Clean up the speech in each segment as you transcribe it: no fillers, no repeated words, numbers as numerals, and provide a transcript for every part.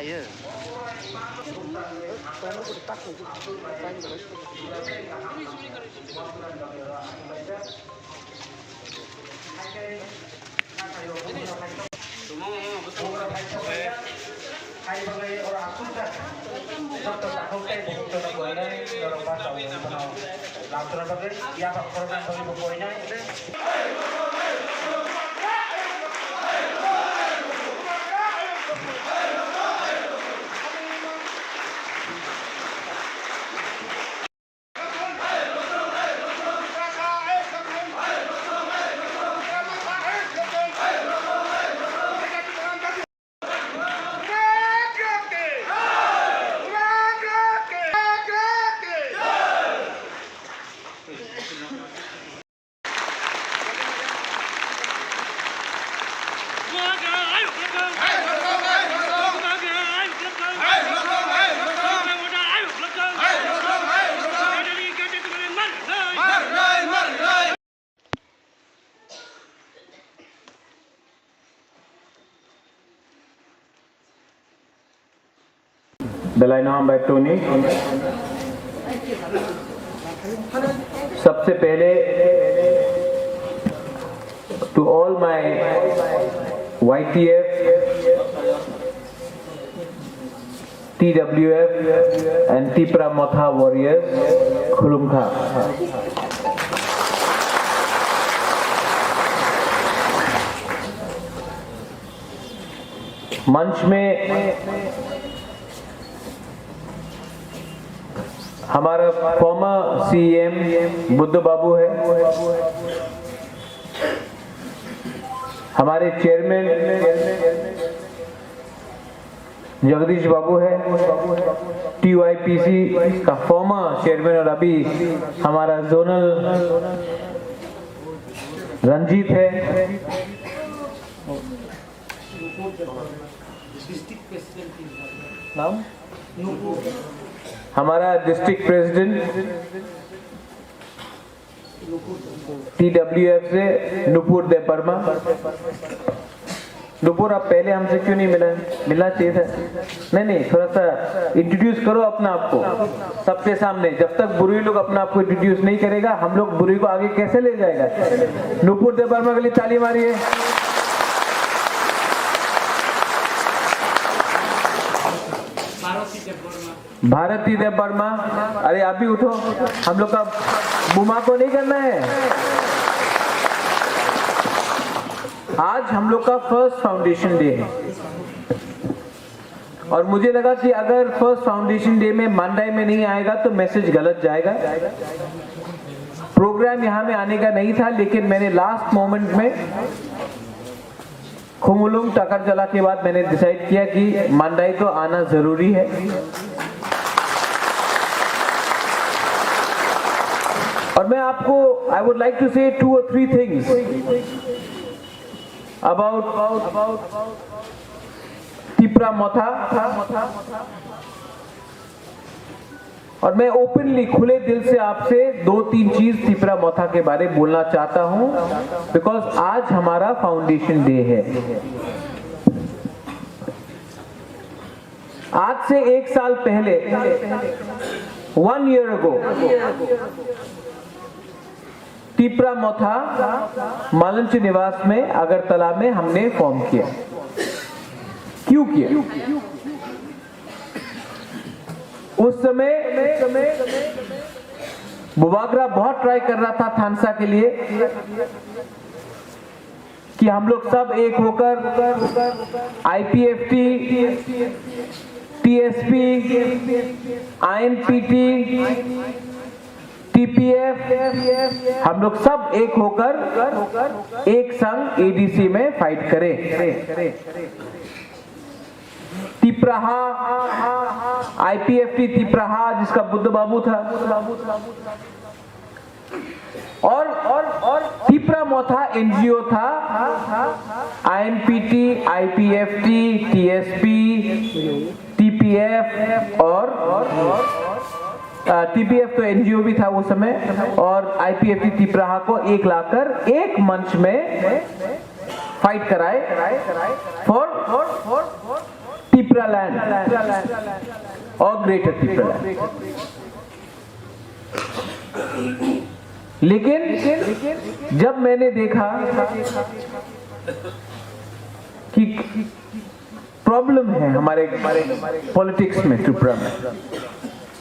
ya. Dalai नाम bye Tony. सबसे पहले to all my YTF, TWF and Tipra Motha warriors, खुलुमखा। मंच में हमारा फॉर्मर CM बुद्ध बाबू है, हमारे चेयरमैन जगदीश बाबू है, TYPC का फॉर्मर चेयरमैन और अभी हमारा जोनल रंजीत है, नाम हमारा डिस्ट्रिक्ट प्रेसिडेंट TWF से नुपुर देव वर्मा। नुपुर, आप पहले हमसे क्यों नहीं मिलना चाहिए था? नहीं, थोड़ा सा इंट्रोड्यूस करो अपना आपको सबके सामने। जब तक बुरी लोग अपना आपको इंट्रोड्यूस नहीं करेगा, हम लोग बुरी को आगे कैसे ले जाएगा? नुपुर देव वर्मा के लिए ताली मारिए। भारती देव वर्मा, अरे आप भी उठो, हम लोग का बुमा को नहीं करना है। आज हम लोग का फर्स्ट फाउंडेशन डे है और मुझे लगा कि अगर फर्स्ट फाउंडेशन डे में मंडाई में नहीं आएगा तो मैसेज गलत जाएगा। प्रोग्राम यहाँ में आने का नहीं था, लेकिन मैंने लास्ट मोमेंट में खुमुलुंग टकर जला के बाद मैंने डिसाइड किया कि मंडाई तो आना जरूरी है। और मैं आपको I would like to say 2 or 3 things about Tipra Motha। और मैं ओपनली खुले दिल से आपसे 2-3 चीज तिपरा मोथा के बारे में बोलना चाहता हूं, बिकॉज आज हमारा फाउंडेशन डे है। आज से 1 साल पहले 1 year ago तिपरा मोथा मालंच निवास में अगरतला में हमने फॉर्म किया। क्यों किया? उस समय बुबागरा बहुत ट्राई कर रहा था थानसा के लिए कि हम लोग सब एक होकर IPFT, TSP, INPT, TPF, हम लोग सब एक होकर एक संग ADC में फाइट करें। तिपराहा, IPFT तिपराहा जिसका बुद्ध बाबू था, और तिपरा मोथा NGO था, INPT, IPFT, TSP, TPF और TPF तो NGO भी था उस समय, और IPFT तिपराहा को एक लाकर एक मंच में फाइट कराए फॉर तिपरा लैंड और ग्रेटर तिपरा लैंड। लेकिन जब मैंने देखा कि प्रॉब्लम है हमारे पॉलिटिक्स में, त्रिपुरा में,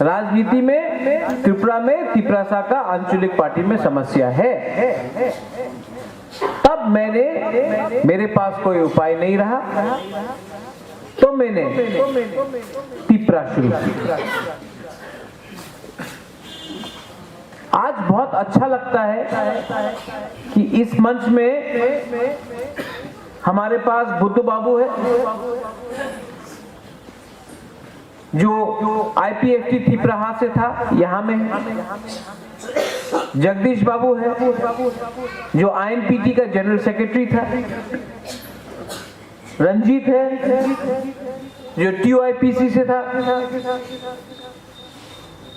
राजनीति में, त्रिपुरा में तिपरासा का आंचलिक पार्टी में समस्या है, तब मेरे पास कोई उपाय नहीं रहा, तो मैंने तिपरा शुरू किया। आज बहुत अच्छा लगता है कि इस मंच में हमारे पास बुद्धू बाबू है, जो IPFT तिपराहा से था, यहाँ में जगदीश बाबू है, जो INPT का जनरल सेक्रेटरी था, रंजीत है, जो TUIPC से था।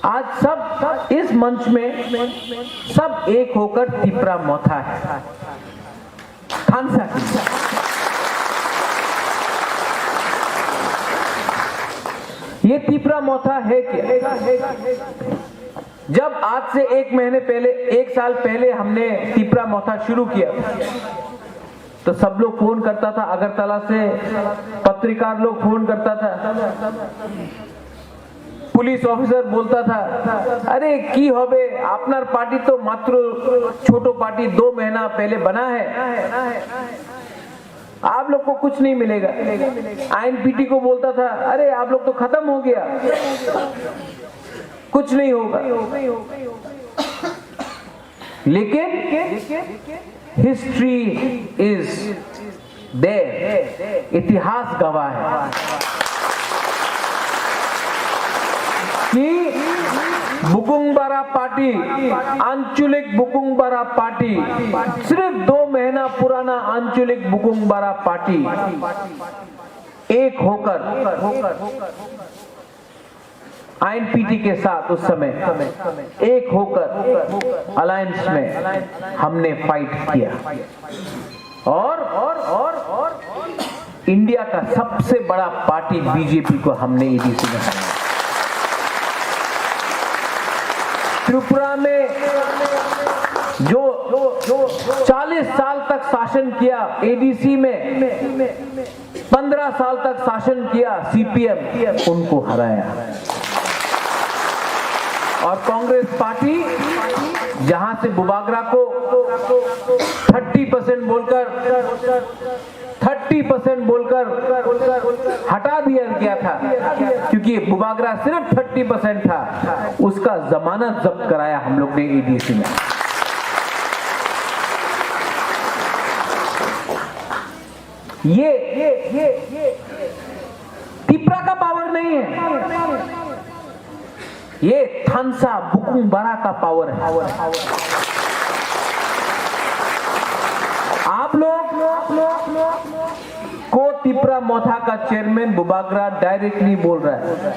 आज सब इस मंच में सब एक होकर तिपरा मोथा है, थानसा की। ये तिपरा मोथा है क्या? जब आज से 1 साल पहले हमने तिपरा मोथा शुरू किया, तो सब लोग फोन करता था, अगरतला से पत्रकार लोग फोन करता था, पुलिस ऑफिसर बोलता था, अरे की होबे आपनार पार्टी तो मात्र छोटो पार्टी 2 महीना पहले बना है, आप लोग को कुछ नहीं मिलेगा। INPT को बोलता था, अरे आप लोग तो खत्म हो गया, कुछ नहीं होगा। लेकिन हिस्ट्री इज देयर, इतिहास गवाह है कि बुकुंगबारा पार्टी, आंचलिक बुकुंगबारा पार्टी, सिर्फ 2 महीना पुराना आंचलिक बुकुंगबारा पार्टी एक होकर INPT के साथ उस समय एक होकर अलायंस में हमने फाइट किया और इंडिया का सबसे बड़ा पार्टी BJP को हमने ADC में हराया। त्रिपुरा में जो 40 साल तक शासन किया ADC में, 15 साल तक शासन किया CPM, उनको हराया। और कांग्रेस पार्टी जहां से बुबागरा को 30% बोलकर हटा दिया गया था, क्योंकि बुबागरा सिर्फ 30% था, उसका जमानत जब्त कराया हम लोग ने ADC में। ये तिपरा का पावर नहीं है, ये थानसा बुकुंगबारा का पावर है। आप लोग को तिपरा मोथा का चेयरमैन बुबागरा डायरेक्टली बोल रहा है,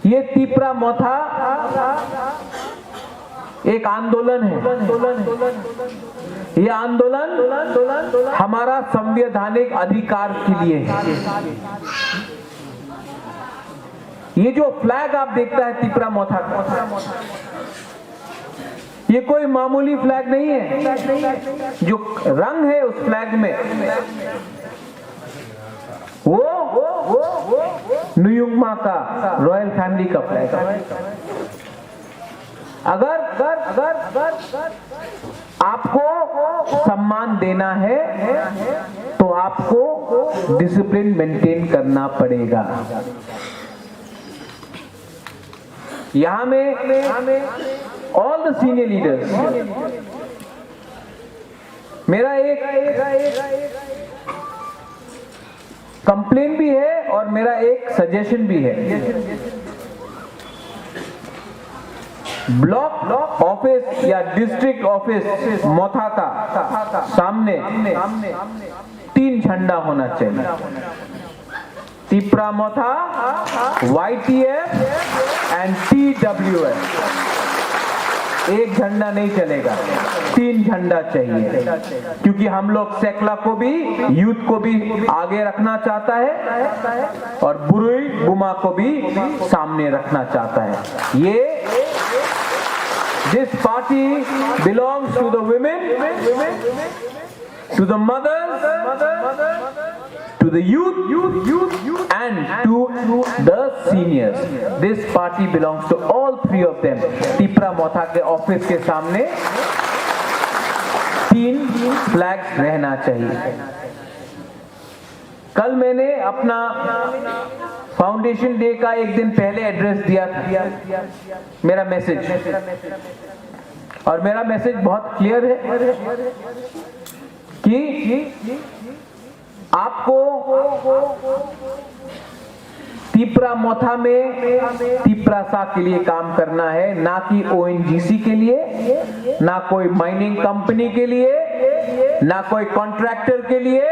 ये तिपरा मोथा एक आंदोलन है। ये आंदोलन हमारा संवैधानिक अधिकार के लिए है। ये जो फ्लैग आप देखता है तिपरा मोथा का, ये कोई मामूली फ्लैग नहीं है। जो रंग है उस फ्लैग में वो नुयुंगमा का रॉयल फैमिली का फ्लैग है। अगर आपको सम्मान देना है तो आपको डिसिप्लिन मेंटेन करना पड़ेगा। यहां में ऑल द सीनियर लीडर्स, मेरा एक कंप्लेन भी है और मेरा एक सजेशन भी है। ब्लॉक ऑफिस या डिस्ट्रिक्ट ऑफिस मोथा का सामने 3 झंडा होना चाहिए, तिपरा मोथा, YTF एंड TWF। एक झंडा नहीं चलेगा। 3 झंडा चाहिए, क्योंकि हम लोग सेकला को भी, यूथ को भी आगे रखना चाहता है और बुरुई बुमा को भी सामने रखना चाहता है। ये this party belongs to the women, to the mothers, to the youth and to the seniors. This party belongs to all 3 of them. Tipra मोथा के ऑफिस के सामने 3 फ्लैग्स रहना चाहिए। कल मैंने अपना फाउंडेशन डे का एक दिन पहले एड्रेस दिया था, मेरा मैसेज, और मेरा मैसेज बहुत क्लियर है कि आपको तिपरा मोथा में तिपरा सा के लिए काम करना है, ना कि ओएनजीसी के लिए, ना कोई माइनिंग कंपनी के लिए, ना कोई कॉन्ट्रैक्टर के लिए।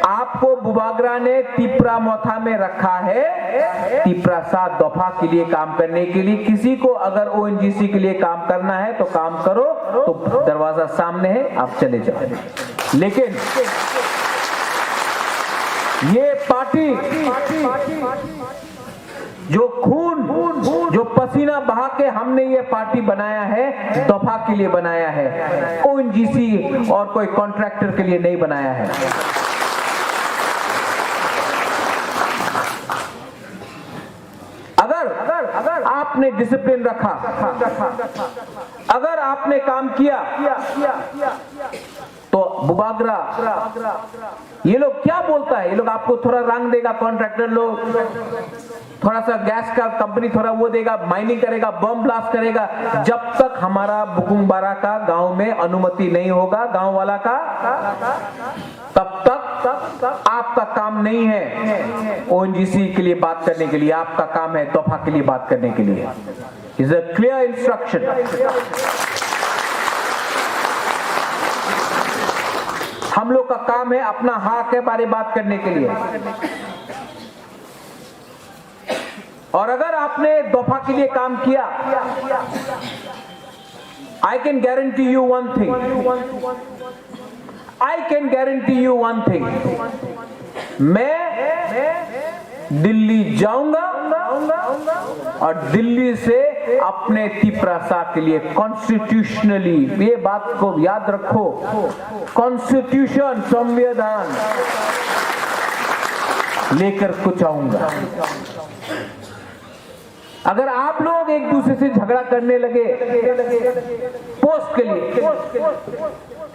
आपको बुबागरा ने तिपरा मोथा में रखा है तिपरा सा दफा के लिए काम करने के लिए। किसी को अगर ओएनजीसी के लिए काम करना है तो काम करो, तो दरवाजा सामने है, आप चले जाओ। लेकिन ये पार्टी जो खून, जो पसीना बहा के हमने ये पार्टी बनाया है, दफा के लिए बनाया है, ओएनजीसी और कोई कॉन्ट्रैक्टर के लिए नहीं बनाया है। अगर आपने डिसिप्लिन रखा, अगर आपने काम किया, तो बुबागरा ये लोग क्या बोलता है, ये लोग आपको थोड़ा रंग देगा, कॉन्ट्रैक्टर लोग थोड़ा सा गैस का कंपनी थोड़ा वो देगा, माइनिंग करेगा, बम ब्लास्ट करेगा। जब तक हमारा बुकुंबारा का गांव में अनुमति नहीं होगा, गांव वाला का, तब तक आपका काम नहीं है ओएनजीसी के लिए बात करने के लिए, आपका काम है तोहफा के लिए बात करने के लिए। Is a clear instruction. हम लोग का काम है अपना हक के बारे में बात करने के लिए। और अगर आपने दफा के लिए काम किया, I can guarantee you one thing, I can guarantee you one thing, मैं दिल्ली जाऊंगा और दिल्ली से अपने तिपरासा के लिए कॉन्स्टिट्यूशनली, ये बात को याद रखो, कॉन्स्टिट्यूशन, संविधान लेकर कुछ आऊंगा। अगर आप लोग एक दूसरे से झगड़ा करने लगे पोस्ट के लिए,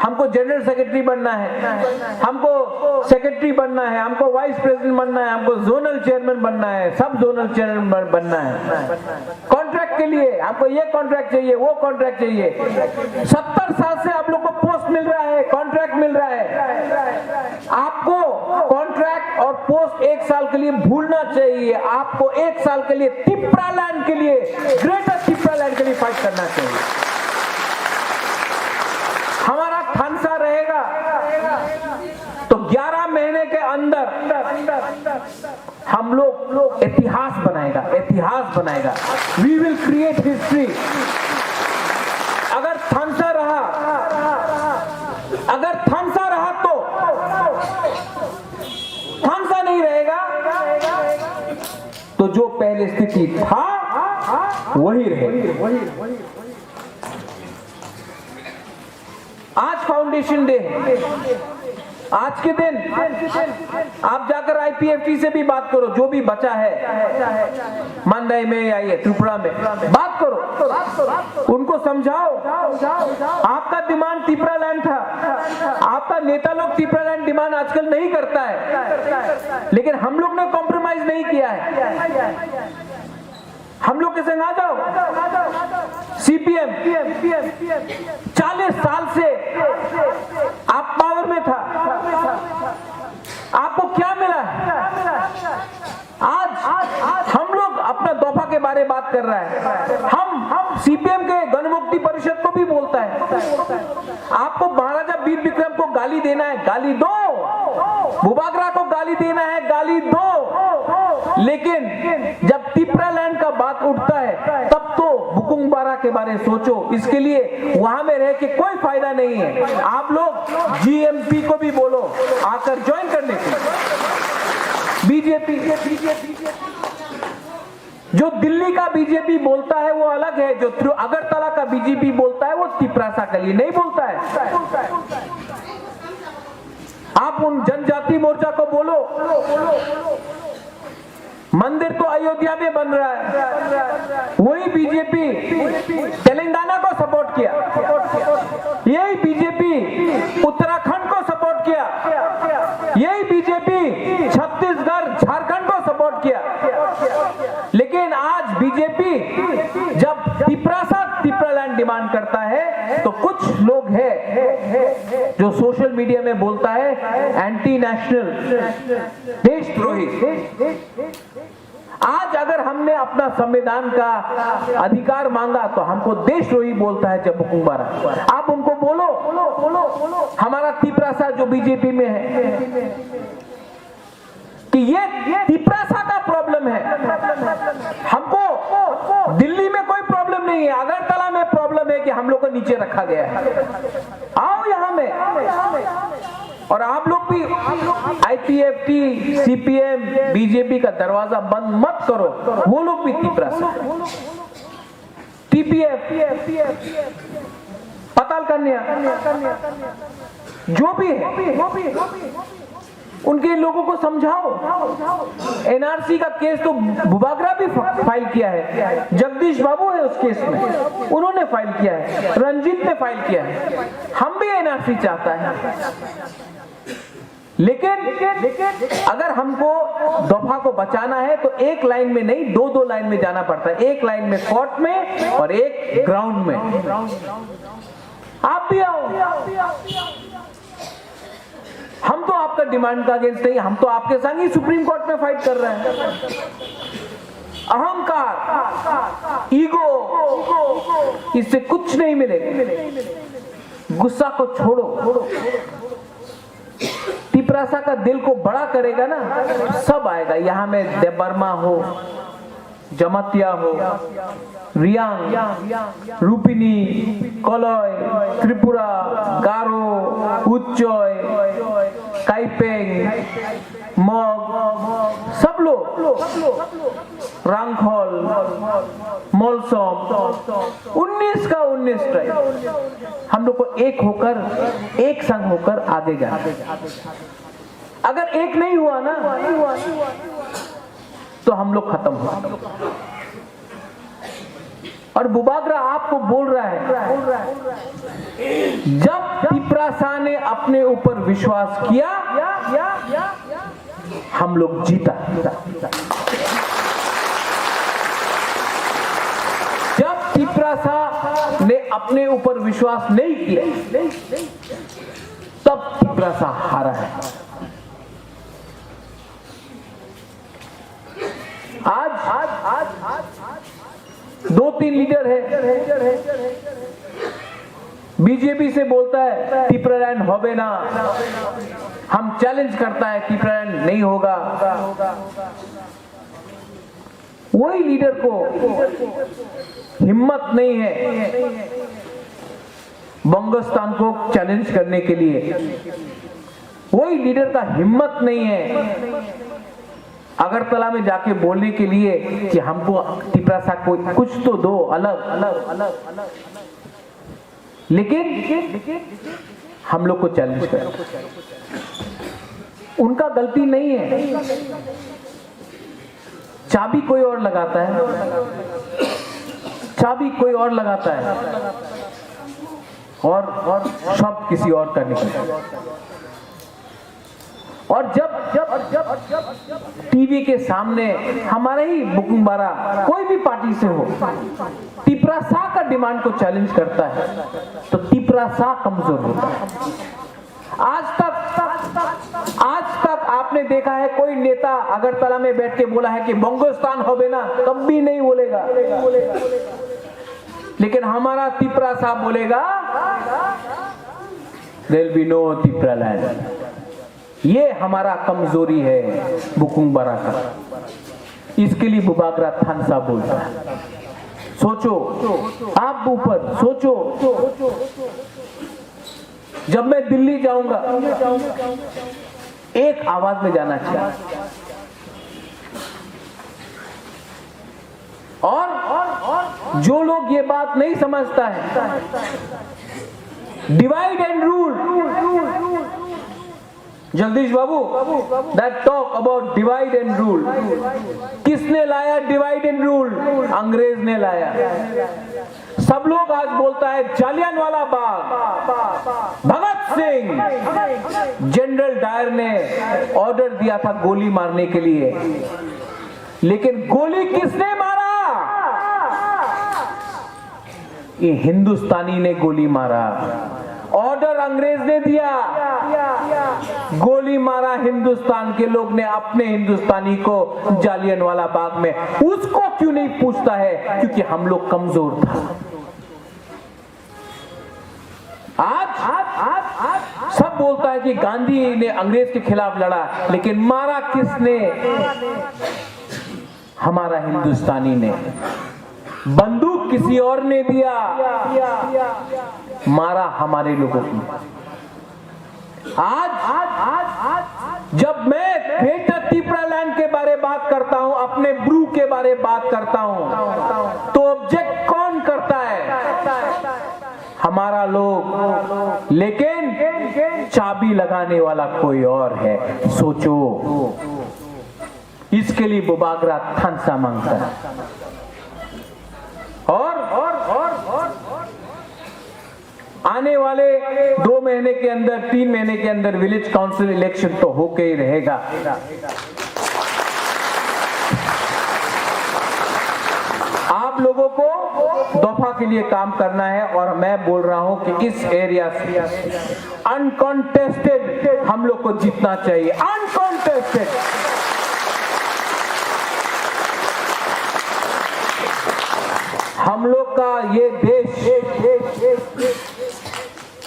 हमको जनरल सेक्रेटरी बनना है, हमको सेक्रेटरी बनना है, हमको वाइस प्रेसिडेंट बनना है, हमको जोनल चेयरमैन बनना है, सब जोनल चेयरमैन बनना है, कॉन्ट्रैक्ट के लिए हमको ये कॉन्ट्रैक्ट चाहिए, वो कॉन्ट्रैक्ट चाहिए। 70 साल से आप लोग को पोस्ट मिल रहा है, कॉन्ट्रैक्ट मिल रहा है। आपको कॉन्ट्रैक्ट और पोस्ट 1 साल के लिए भूलना चाहिए। आपको 1 साल के लिए तिपरा लैंड के लिए, ग्रेटर तिपरा लैंड के लिए फाइट करना चाहिए। हमारा खानसा रहेगा तो 11 महीने के अंदर हम लोग इतिहास बनाएगा, इतिहास बनाएगा। We will create history. अगर थानसा रहा, अगर थानसा रहा तो थानसा नहीं रहेगा, तो जो पहले स्थिति था वही रहेगा। आज फाउंडेशन डे है। आज के दिन आप जाकर आईपीएफटी से भी बात करो, जो भी बचा है मंदाई में या ये त्रिपुरा में, बात करो, उनको समझाओ। आपका डिमांड तिपरा लैंड था, आपका नेता लोग तिपरा लैंड डिमांड आजकल नहीं करता है, लेकिन हम लोग ने कॉम्प्रोमाइज नहीं किया है। हम लोग के संग आ जाओ। सीपीएम 40 साल से आप पावर में था, आपको क्या मिला है? आज हम लोग अपना दफा के बारे में बात कर रहा है। हम सीपीएम के गणमुक्ति परिषद को भी बोलता है, आपको महाराजा वीर विक्रम को गाली देना है, गाली दो, बुबागरा को गाली देना है, गाली दो, लेकिन जब तिपरा लैंड का बात उठता है तब तो बुकुंग बुकुंबारा के बारे में सोचो। इसके लिए वहां में रह के कोई फायदा नहीं है। आप लोग जीएमपी को भी बोलो आकर ज्वाइन करने के। बीजेपी जो दिल्ली का बीजेपी बोलता है वो अलग है, जो अगरतला का बीजेपी बोलता है वो तिपरासा के लिए नहीं बोलता है। आप उन जनजाति मोर्चा को बोलो, मंदिर तो अयोध्या में बन रहा है, वही बीजेपी तेलंगाना को सपोर्ट किया, यही बीजेपी उत्तराखंड को सपोर्ट किया, यही बीजेपी छत्तीसगढ़ झारखंड को सपोर्ट किया। लेकिन आज बीजेपी जब तिपरालैंड डिमांड करता है तो कुछ लोग हैं जो सोशल मीडिया में बोलता है एंटी नेशनल, देशद्रोही। आज अगर हमने अपना संविधान का अधिकार मांगा तो हमको देशद्रोही बोलता है जब बुकुंबारा। आप उनको बोलो हमारा तिपरासा जो बीजेपी में है कि ये तिपरासा का प्रॉब्लम है, हमको दिल्ली में कोई प्रॉब्लम नहीं है, अगरतला में प्रॉब्लम है कि हम लोग को नीचे रखा गया है। आओ यहां में और आप लोग भी आईपीएफटी, सीपीएम, बीजेपी का दरवाजा बंद मत करो। वो लोग भी तिपरासा, टीपीएफ, पताल कन्या, जो भी है उनके लोगों को समझाओ। एनआरसी का केस तो बुबागरा भी फाइल किया है, जगदीश बाबू है उस केस में, उन्होंने फाइल किया है, रंजीत ने फाइल किया है। हम भी एनआरसी चाहता है, लेकिन अगर हमको दफा को बचाना है तो एक लाइन में नहीं, दो लाइन में जाना पड़ता है। एक लाइन में कोर्ट में और एक ग्राउंड में। आप भी आओ, हम तो आपका डिमांड का अगेंस्ट नहीं, हम तो आपके संग ही सुप्रीम कोर्ट में फाइट कर रहे हैं। अहंकार, ईगो, इससे कुछ नहीं मिलेगा। गुस्सा को छोड़ो, तिपरासा का दिल को बड़ा करेगा ना, सब आएगा। यहां में देबर्मा हो, जमातिया हो, रियांग, रूपिनी, कलय, त्रिपुरा, गारो, उच्चय, काइपेंग, मग, सब लोग, रांगखोल, मोलसोम, 19 का 19 ट्राइब, हम लोग को एक होकर, एक संग होकर आगे जाना। अगर एक नहीं हुआ ना तो हम लोग खत्म हो। और बुबागरा आपको बोल रहा है, जब तिपरासा ने अपने ऊपर विश्वास किया हम लोग जीता। जब तिपरासा ने अपने ऊपर विश्वास नहीं किया तब तिपरासा हारा है। आज 2-3 लीडर है, बीजेपी से बोलता है तिपरालैंड होबे ना, हम चैलेंज करता है तिपरालैंड नहीं होगा। वही लीडर को हिम्मत नहीं है बंगोस्तान को चैलेंज करने के लिए, वही लीडर का हिम्मत नहीं है अगरतला में जाके बोलने के लिए कि हमको तिपरासा को कुछ तो दो अलग। लेकिन हम लोग को चैलेंज करें, उनका गलती नहीं है। चाबी कोई और लगाता है, चाबी कोई और लगाता है और शब्द किसी और का निकलता है। और जब टीवी के सामने हमारे ही बुकुंबारा कोई भी पार्टी से हो तिपरासा का डिमांड को चैलेंज करता है तो तिपरासा कमजोर होता है। आज तक आपने देखा है कोई नेता अगरतला में बैठ के बोला है कि बंगोस्तान होबे ना, कभी नहीं बोलेगा। लेकिन हमारा तिपरासा बोलेगा देयर विल बी नो तिपरालैंड। ये हमारा कमजोरी है बुकुंबारा का, इसके लिए बुबागरा थानसा बोलता है। सोचो, आप ऊपर सोचो। जब मैं दिल्ली जाऊंगा, एक आवाज में जाना चाहिए। और जो लोग ये बात नहीं समझता है, divide and rule, Jagdish Babu, that talk about divide and rule, किसने लाया डिवाइड एंड रूल? अंग्रेज ने लाया। सब लोग आज बोलता है जालियनवाला बाग, भगत सिंह, जनरल डायर ने ऑर्डर दिया था गोली मारने के लिए, लेकिन गोली किसने मारा? ये हिंदुस्तानी ने गोली मारा। ऑर्डर अंग्रेज ने दिया, गोली मारा हिंदुस्तान के लोग ने अपने हिंदुस्तानी को जालियनवाला बाग में। उसको क्यों नहीं पूछता है? क्योंकि हम लोग कमजोर था। आज सब बोलता है कि गांधी ने अंग्रेज के खिलाफ लड़ा, लेकिन मारा किसने? हमारा हिंदुस्तानी ने। बंदूक किसी और ने दिया, मारा हमारे लोगों की। आज जब मैं ग्रेटर त्रिपुरालैंड के बारे बात करता हूं, अपने ब्रू के बारे बात करता हूं, तो ऑब्जेक्ट कौन करता है? हमारा लोग, लेकिन चाबी लगाने वाला कोई और है। सोचो, इसके लिए बुबागरा थानसा मांगता है। और आने वाले 2 महीने के अंदर, 3 महीने के अंदर विलेज काउंसिल इलेक्शन तो होके ही रहेगा। आप लोगों को दफा के लिए काम करना है, और मैं बोल रहा हूं कि इस एरिया से अनकॉन्टेस्टेड हम लोग को जीतना चाहिए। अनकॉन्टेस्टेड। हम लोग का ये देश,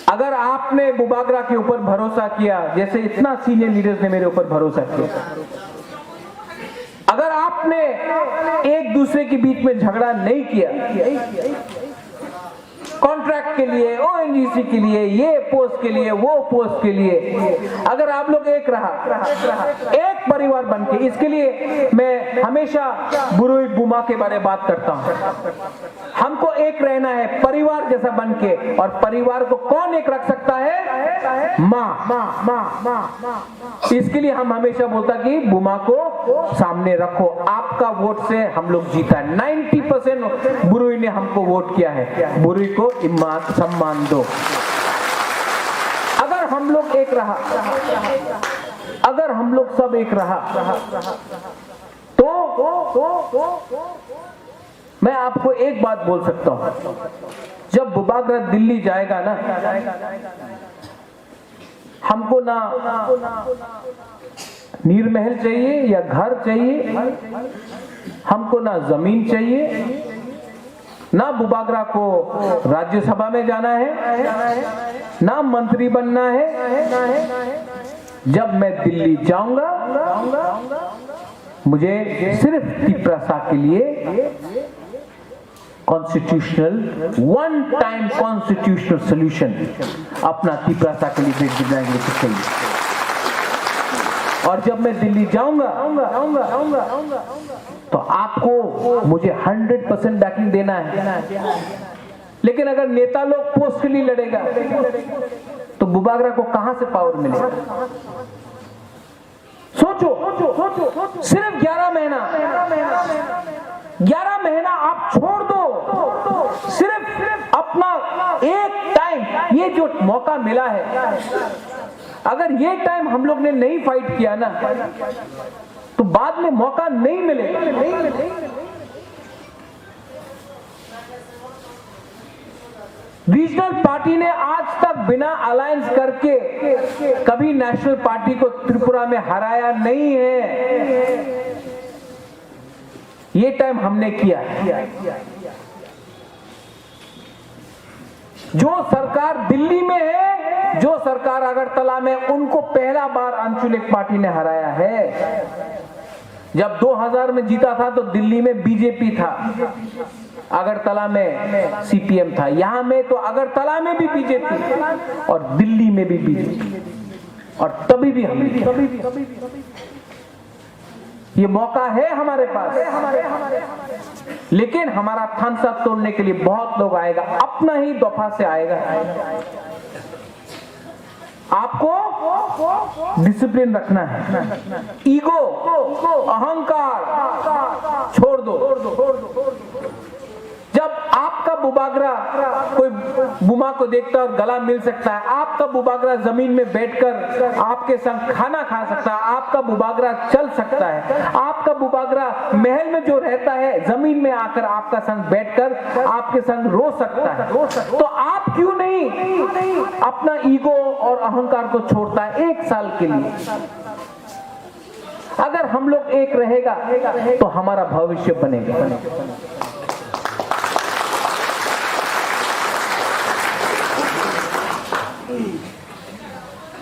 अगर आपने बुबागरा के ऊपर भरोसा किया, जैसे इतना सीनियर लीडर्स ने मेरे ऊपर भरोसा किया, अगर आपने एक दूसरे के बीच में झगड़ा नहीं किया, कॉन्ट्रैक्ट के लिए, ओएनजीसी के लिए, ये पोस्ट के लिए, वो पोस्ट के लिए, अगर आप लोग एक रहा, एक परिवार बन के, इसके लिए मैं हमेशा बुरुई बुमा के बारे में बात करता हूं। हमको एक रहना है, परिवार जैसा बन के। और परिवार को कौन एक रख सकता है? माँ। इसके लिए हम हमेशा बोलता कि बुमा को सामने रखो। आपका वोट से हम लोग जीता है। 90% बुरुई ने हमको वोट किया है। बुरुई को इम्मान सम्मान दो। अगर हम लोग एक रहा, अगर हम लोग सब एक रहा, तो मैं आपको एक बात बोल सकता हूं, जब बुबागरा दिल्ली जाएगा ना, हमको ना नीरमहल चाहिए या घर चाहिए, हमको ना जमीन चाहिए, ना बुबागरा को राज्यसभा में जाना है, ना मंत्री बनना है। जब मैं दिल्ली जाऊंगा, मुझे सिर्फ त्रिपुरा के लिए constitutional, one time constitutional solution अपना त्रिपुरा के लिए चाहिए। और जब मैं दिल्ली जाऊंगा तो आपको मुझे 100% बैकिंग देना है। लेकिन अगर नेता लोग पोस्ट के लिए लड़ेगा तो बुबागरा को कहां से पावर मिलेगा? सोचो, सिर्फ 11 महीना आप छोड़ दो। सिर्फ अपना एक टाइम, ये जो मौका मिला है, अगर ये टाइम हम लोग ने नहीं फाइट किया ना, तो बाद में मौका नहीं मिलेगा। रीजनल पार्टी ने आज तक बिना अलायंस करके कभी नेशनल पार्टी को त्रिपुरा में हराया नहीं है। ये टाइम हमने किया। जो सरकार दिल्ली में है, जो सरकार अगरतला में, उनको पहला बार आंचलिक पार्टी ने हराया है। जब 2000 में जीता था तो दिल्ली में बीजेपी था। अगरतला में सीपीएम था, यहां में तो अगरतला में भी बीजेपी और दिल्ली में भी बीजेपी, और तभी भी हम ये मौका है हमारे पास, लेकिन हमारा थानसा तोड़ने के लिए बहुत लोग आएगा, अपना ही दफा से आएगा। आपको डिसिप्लिन रखना है, ईगो अहंकार छोड़ दो। जब आपका बुबागरा कोई बुमा को देखता है और गला मिल सकता है, आपका बुबागरा जमीन में बैठकर आपके संग खाना खा सकता है, आपका बुबागरा चल सकता है, आपका बुबागरा महल में जो रहता है जमीन में आकर आपका संग बैठकर आपके संग रो सकता है, तो आप क्यों नहीं अपना ईगो और अहंकार को छोड़ता है 1 साल के लिए? अगर हम लोग एक रहेगा तो हमारा भविष्य बनेगा।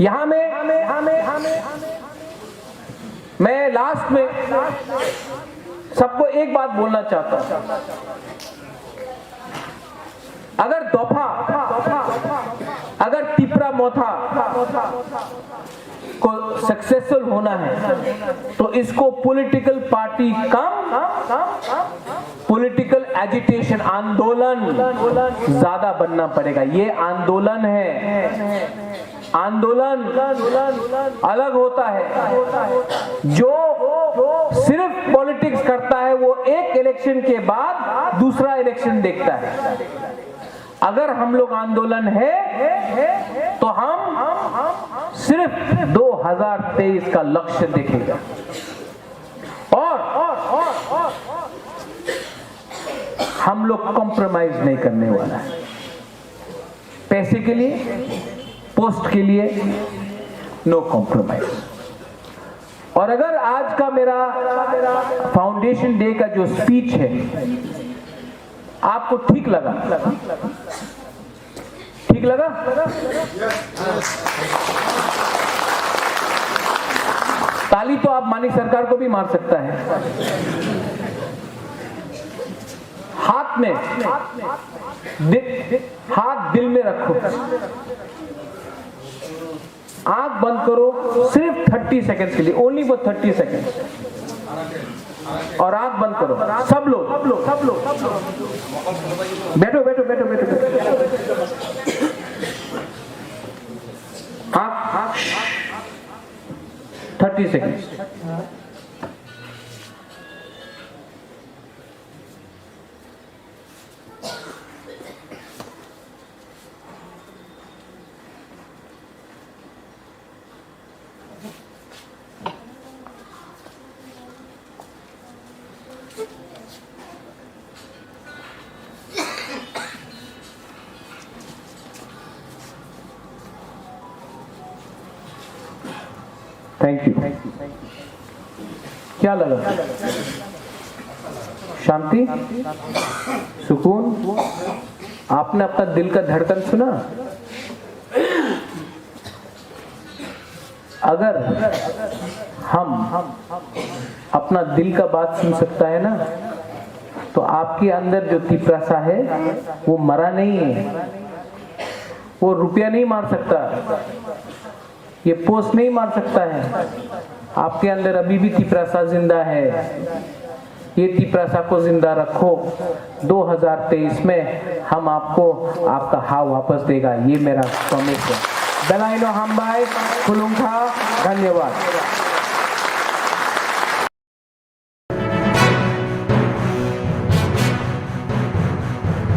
यहां मैं लास्ट में सबको एक बात बोलना चाहता हूं, अगर दफा, अगर तिपरा मोथा को सक्सेसफुल होना है तो इसको पॉलिटिकल पार्टी कम पॉलिटिकल एजिटेशन, आंदोलन ज्यादा बनना पड़ेगा। ये आंदोलन है, आंदोलन अलग होता है। जो सिर्फ पॉलिटिक्स करता है वो एक इलेक्शन के बाद दूसरा इलेक्शन देखता है। अगर हम लोग आंदोलन है तो हम सिर्फ 2023 का लक्ष्य देखेगा, और हम लोग कॉम्प्रोमाइज नहीं करने वाला है। पैसे के लिए, पोस्ट के लिए नो कॉम्प्रोमाइज। और अगर आज का मेरा फाउंडेशन डे का जो स्पीच है आपको ठीक लगा, ठीक लगा? ताली तो आप मानिक सरकार को भी मार सकता है। हाथ में हाथ दिल में रखो, आंख बंद करो सिर्फ 30 सेकंड के लिए, ओनली फॉर 30 सेकंड, और आंख बंद करो सब लोग। बैठो बैठो बैठो बैठो, आंख 30 सेकंड। Thank you. क्या लगा? शांति, सुकून? आपने अपना दिल का धड़कन सुना? अगर हम अपना दिल का बात सुन सकता है ना, तो आपके अंदर जो तिपरासा है वो मरा नहीं है, वो रुपया नहीं मार सकता, ये पोस्ट नहीं मार सकता है। आपके अंदर अभी भी तिपरासा जिंदा है, ये तिपरासा को जिंदा रखो। 2023 में हम आपको आपका हाव वापस देगा, ये मेरा प्रॉमिस है। बेलाइनो हमबाई खुलुंखा, धन्यवाद।